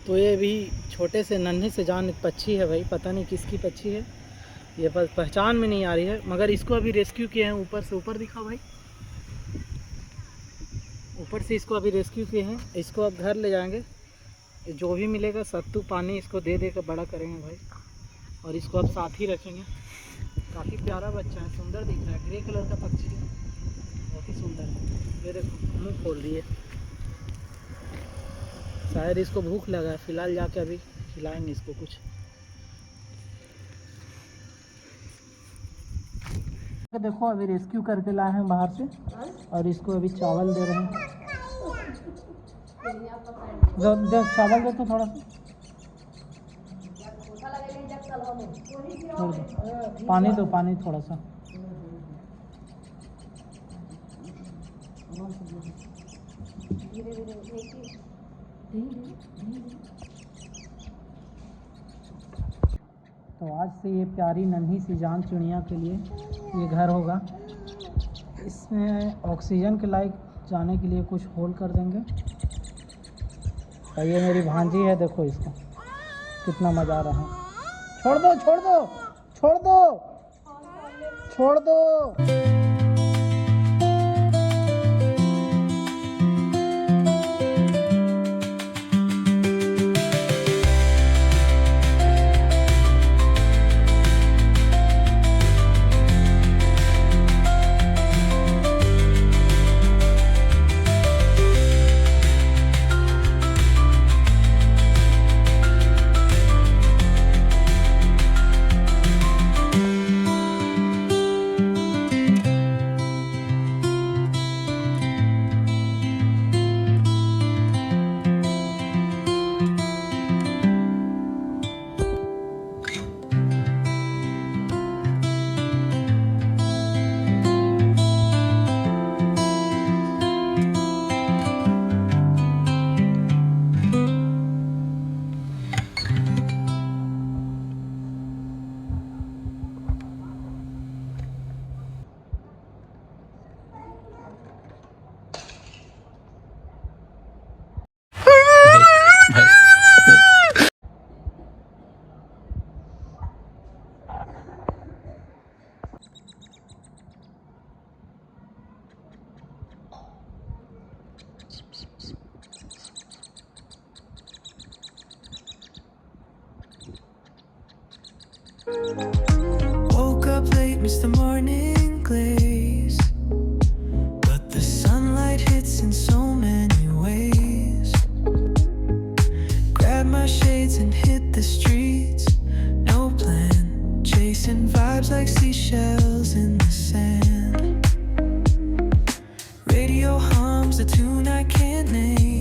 तो ये भी छोटे से नन्हे से जान एक पक्षी है भाई, पता नहीं किसकी पक्षी है ये, पहचान में नहीं आ रही है, मगर इसको अभी रेस्क्यू किए हैं ऊपर से। ऊपर दिखाओ भाई, ऊपर से इसको अभी रेस्क्यू किए हैं। इसको अब घर ले जाएंगे, जो भी मिलेगा सत्तू पानी इसको दे देकर बड़ा करेंगे भाई, और इसको अब साथ ही रखेंगे। काफ़ी प्यारा बच्चा है, सुंदर दिख रहा है, ग्रे कलर का पक्षी है, बहुत ही सुंदर है। ये देखो मुँह खोल रही है, शायद इसको भूख लगा है। फिलहाल जाके अभी खिलाएंगे इसको कुछ। देखो अभी रेस्क्यू करके लाए हैं बाहर से, और इसको अभी चावल दे रहे हैं। देख चावल दे तो थोड़ा सा, पानी दो, पानी थोड़ा सा। तो आज से ये प्यारी नन्ही सी जान चिड़िया के लिए ये घर होगा। इसमें ऑक्सीजन के लायक जाने के लिए कुछ होल कर देंगे। और ये मेरी भांजी है, देखो इसको कितना मज़ा आ रहा है। छोड़ दो छोड़ दो छोड़ दो छोड़ दो। Woke up late, missed the morning glaze, but the sunlight hits in so many ways. Grab my shades and hit the streets, no plan, chasing vibes like seashells in the sand. Radio hums a tune I can't name,